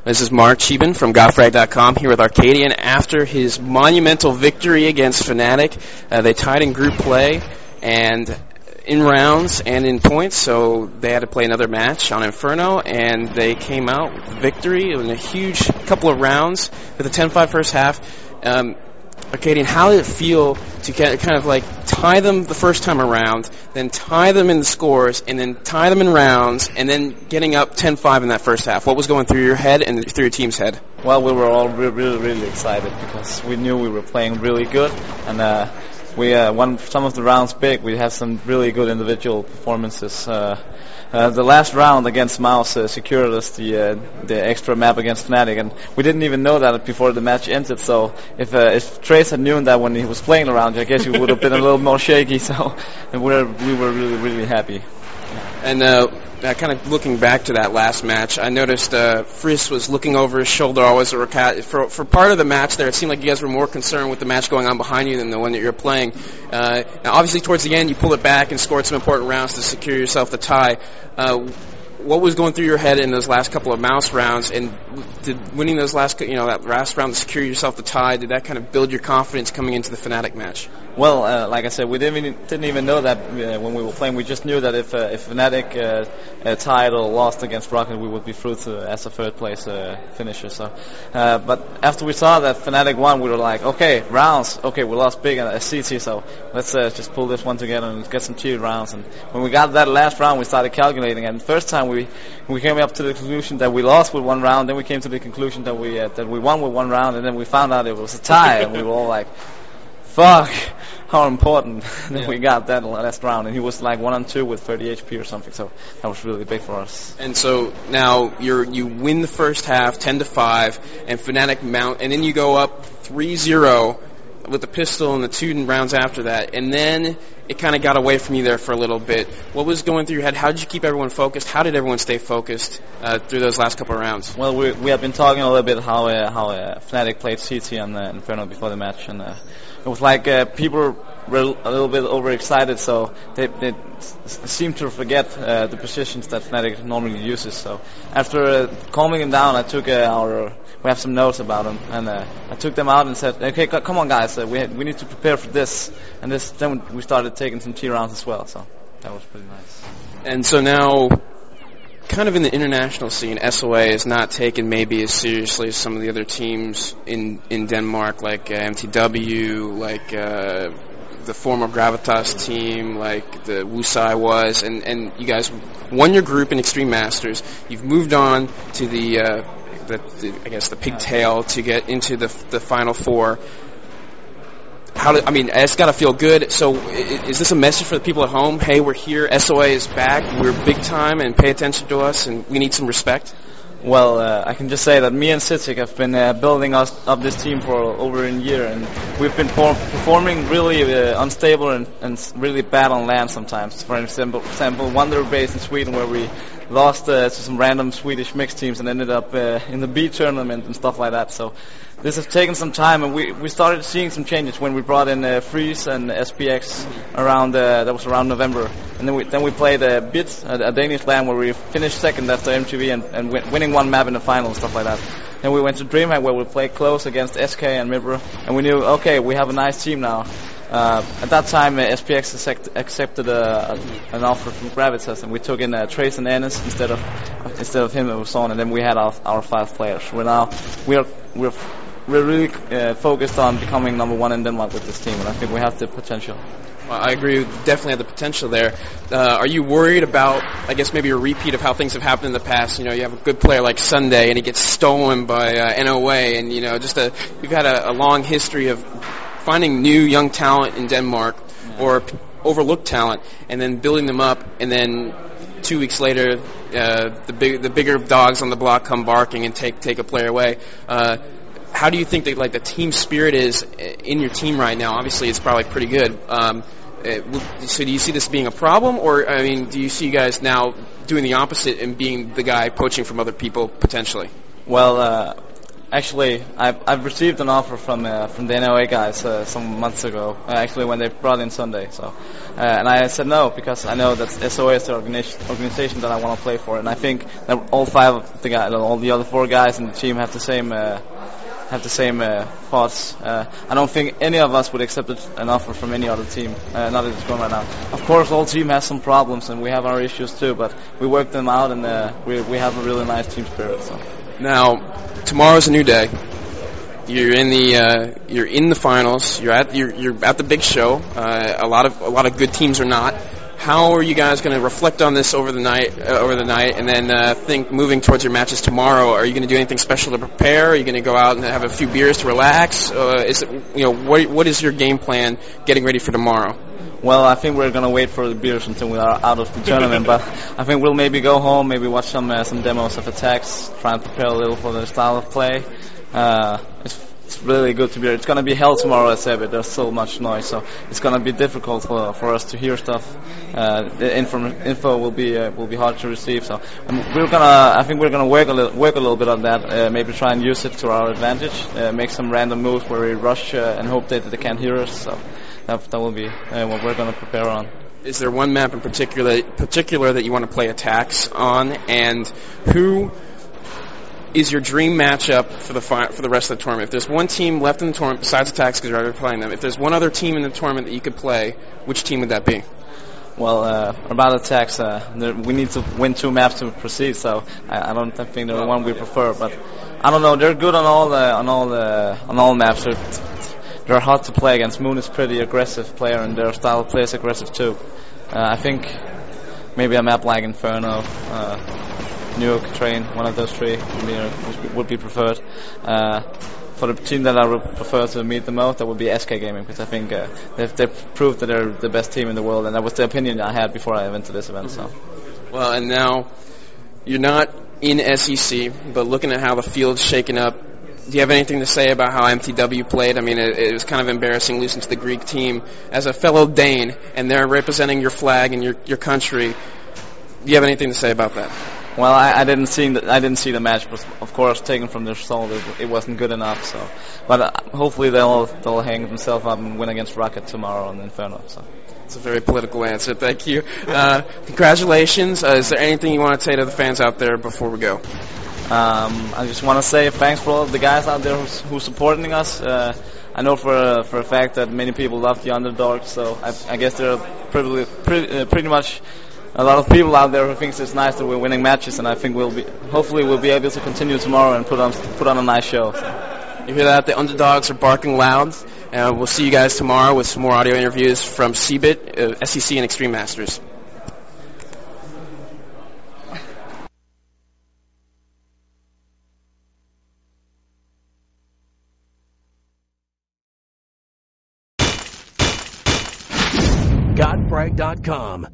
This is Mark Cheban from GotFrag.com here with ArcadioN after his monumental victory against Fnatic. They tied in group play and in rounds and in points, so they had to play another match on Inferno, and they came out with victory. It was a huge couple of rounds with a 10-5 first half. ArcadioN, how did it feel to kind of like tie them the first time around, then tie them in the scores, and then tie them in rounds, and then getting up 10-5 in that first half? What was going through your head and through your team's head? Well, we were all really excited because we knew we were playing really good, and we won some of the rounds big. We had some really good individual performances. The last round against Mouse secured us the extra map against Fnatic, and we didn't even know that before the match ended. So if Trace had known that when he was playing around, I guess he would have been a little more shaky. So we were really happy. And kind of looking back to that last match, I noticed Friss was looking over his shoulder always. For part of the match there, it seemed like you guys were more concerned with the match going on behind you than the one that you're playing. Now, obviously, towards the end, you pulled it back and scored some important rounds to secure yourself the tie. What was going through your head in those last couple of Mouse rounds, and did winning those that last round to secure yourself the tie, did that kind of build your confidence coming into the Fnatic match? Well, like I said, we didn't even know that when we were playing. We just knew that if Fnatic tied or lost against Rocket, we would be through as a third place finisher. So, but after we saw that Fnatic won, we were like, okay, rounds. Okay, we lost big at CT, so let's just pull this one together and get some 2 rounds. And when we got that last round, we started calculating. And the first time we came up to the conclusion that we lost with 1 round. Then we came to the conclusion that we won with 1 round, and then we found out it was a tie, and we were all like, fuck, how important that we got that last round. And he was like 1-2 with 30 HP or something, so that was really big for us. And so now you win the first half 10-5, and Fnatic mount, and then you go up 3-0 with the pistol in the 2 rounds after that, and then it kind of got away from you there for a little bit. What was going through your head? How did you keep everyone focused? How did everyone stay focused through those last couple of rounds? Well, we have been talking a little bit how Fnatic played CT on Inferno before the match, and it was like people were a little bit overexcited, so they seemed to forget the positions that Fnatic normally uses. So after calming them down, I took we have some notes about them, and I took them out and said, okay, come on guys, we need to prepare for this, and this. Then we started taking some T rounds as well, so that was pretty nice. And so now, kind of in the international scene, SoA is not taken maybe as seriously as some of the other teams in Denmark, like MTW, like the former Gravitas team, like the Wusai was, and you guys won your group in Extreme Masters. You've moved on to the pigtail to get into the Final Four. It's got to feel good. So is this a message for the people at home? Hey, we're here. SoA is back. We're big time, and pay attention to us, and we need some respect. Well, I can just say that me and Sitik have been building up this team for over a year, and we've been performing really unstable and really bad on land sometimes. For example, Wonder Base in Sweden, where we lost to some random Swedish mixed teams and ended up in the B tournament and stuff like that. So this has taken some time, and we started seeing some changes when we brought in Freeze and SPX around that was around November, and then we played BIT, a Danish land where we finished second after MTV and winning 1 map in the final and stuff like that. Then we went to DreamHack where we played close against SK and Mibra, and we knew, okay, we have a nice team now. At that time, SPX accepted an offer from Gravitas, and we took in Trace and Ennis instead of him and Son, and then we had our 5 players. We're really focused on becoming number 1 in Denmark with this team, and I think we have the potential. Well, I agree. We definitely have the potential there. Are you worried about, I guess, maybe a repeat of how things have happened in the past? You know, you have a good player like Sunday, and he gets stolen by NOA, and we've had a long history of finding new young talent in Denmark, or overlooked talent, and then building them up, and then 2 weeks later, the bigger dogs on the block come barking and take a player away. How do you think that the team spirit is in your team right now? Obviously, it's probably pretty good. So do you see this being a problem, or do you see you guys now doing the opposite and being the guy poaching from other people potentially? Well, Actually, I've received an offer from the NOA guys some months ago. Actually, when they brought in Sunday, and I said no because I know that SoA is the organization that I want to play for, and I think that all five of the guys, all the other four guys in the team have the same thoughts. I don't think any of us would accept an offer from any other team, not at this point right now. Of course, all team has some problems, and we have our issues too, but we work them out, and we have a really nice team spirit. So. Now, tomorrow's a new day. You're in the finals. You're at the big show. A lot of good teams are not. How are you guys going to reflect on this over the night, and then think moving towards your matches tomorrow? Are you going to do anything special to prepare? Are you going to go out and have a few beers to relax? What is your game plan getting ready for tomorrow? Well, I think we're gonna wait for the beers until we are out of the tournament. But I think we'll maybe go home, maybe watch some demos of attacks, try and prepare a little for the style of play. It's really good to be here. It's gonna be hell tomorrow at SoA. There's so much noise, so it's gonna be difficult for us to hear stuff. The info will be hard to receive. So I think we're gonna work a little bit on that. Maybe try and use it to our advantage. Make some random moves where we rush and hope that they can't hear us. So. That will be what we're going to prepare on. Is there one map in particular that you want to play attacks on, and who is your dream matchup for the rest of the tournament? If there's one team left in the tournament besides attacks because you're already playing them, if there's one other team in the tournament that you could play, which team would that be? Well, about attacks, we need to win 2 maps to proceed. So I don't think there's one we prefer, but I don't know. They're good on all maps. They're hard to play against. Moon is pretty aggressive player, and their style of play is aggressive too. I think maybe a map like Inferno, Nuke, Train, one of those 3 would be preferred. For the team that I would prefer to meet the most, that would be SK Gaming, because I think they've proved that they're the best team in the world, and that was the opinion I had before I went to this event. So. Well, and now you're not in SEC, but looking at how the field's shaken up, do you have anything to say about how MTW played? I mean, it was kind of embarrassing losing to the Greek team. As a fellow Dane, and they're representing your flag and your country, do you have anything to say about that? Well, I didn't see the match, but of course, taken from their soul, it wasn't good enough. So, but hopefully they'll hang themselves up and win against Rocket tomorrow on Inferno. So. It's a very political answer. Thank you. Congratulations. Is there anything you want to say to the fans out there before we go? I just want to say thanks for all the guys out there who's supporting us. I know for a fact that many people love the underdog, so I guess there are pretty much a lot of people out there who thinks it's nice that we're winning matches, and I think hopefully we'll be able to continue tomorrow and put on a nice show. So. You hear that? The underdogs are barking loud. We'll see you guys tomorrow with some more audio interviews from CBIT, SEC, and Extreme Masters. GotFrag.com